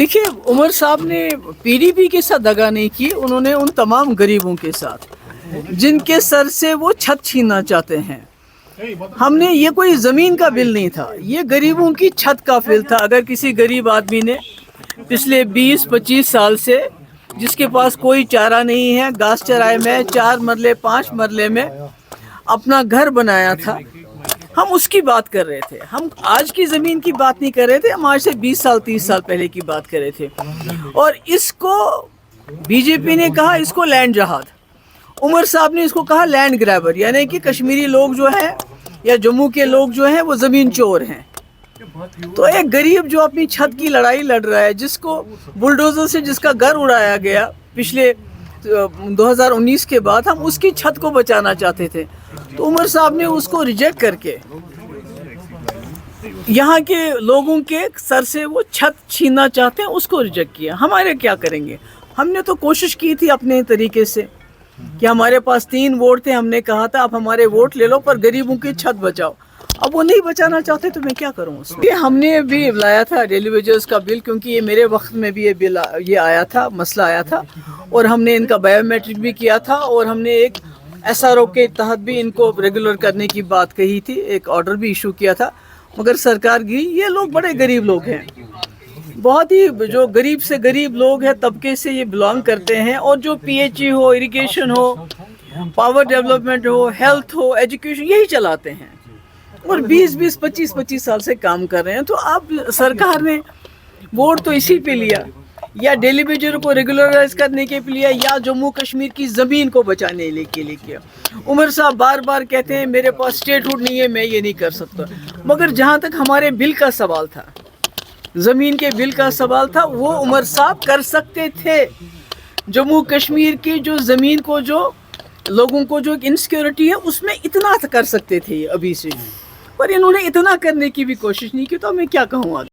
देखिए, उमर साहब ने पीडीपी के साथ दगा नहीं की, उन्होंने उन तमाम गरीबों के साथ जिनके सर से वो छत छीनना चाहते हैं। हमने ये कोई ज़मीन का बिल नहीं था, ये गरीबों की छत का बिल था। अगर किसी गरीब आदमी ने पिछले 20-25 साल से, जिसके पास कोई चारा नहीं है, घास चराए में 4 मरले 5 मरले में अपना घर बनाया था, हम उसकी बात कर रहे थे। हम आज की ज़मीन की बात नहीं कर रहे थे, हम आज से 20 साल 30 साल पहले की बात कर रहे थे। और इसको बीजेपी ने कहा इसको लैंड जहाद, उमर साहब ने इसको कहा लैंड ग्रैबर, यानी कि कश्मीरी लोग जो हैं या जम्मू के लोग जो हैं वो ज़मीन चोर हैं। तो एक गरीब जो अपनी छत की लड़ाई लड़ रहा है, जिसको बुलडोज़र से जिसका घर उड़ाया गया पिछले 2019 के बाद, हम उसकी छत को बचाना चाहते थे। तो उमर साहब ने उसको रिजेक्ट करके यहाँ के लोगों के सर से वो छत छीनना चाहते हैं, उसको रिजेक्ट किया। हमारे क्या करेंगे? हमने तो कोशिश की थी अपने तरीके से कि हमारे पास 3 वोट थे, हमने कहा था आप हमारे वोट ले लो पर गरीबों की छत बचाओ। अब वो नहीं बचाना चाहते तो मैं क्या करूँ उसमें? ये हमने भी लाया था डेली वेजेस का बिल, क्योंकि ये मेरे वक्त में भी ये बिल ये आया था, मसला आया था, और हमने इनका बायोमेट्रिक भी किया था, और हमने एक SRO के तहत भी इनको रेगुलर करने की बात कही थी, एक ऑर्डर भी इशू किया था, मगर सरकार गिरी। ये लोग बड़े गरीब लोग हैं, बहुत ही जो गरीब से गरीब लोग हैं, तबके से ये बिलोंग करते हैं, और जो PHE हो, इरिगेशन हो, पावर डेवलपमेंट हो, हेल्थ हो, एजुकेशन, यही चलाते हैं, और 20-20, 25-25 साल से काम कर रहे हैं। तो अब सरकार ने वोट तो इसी पे लिया, या डेली वेजर को रेगुलराइज करने के लिए, या जम्मू कश्मीर की ज़मीन को बचाने के लिए किया। उमर साहब बार बार कहते हैं मेरे पास स्टेटहुड नहीं है, मैं ये नहीं कर सकता, मगर जहाँ तक हमारे बिल का सवाल था, ज़मीन के बिल का सवाल था, वो उमर साहब कर सकते थे। जम्मू कश्मीर की जो ज़मीन को, जो लोगों को जो इनसिक्योरिटी है, उसमें इतना कर सकते थे अभी से, पर इन्होंने इतना करने की भी कोशिश नहीं की। तो मैं क्या कहूँ आगे।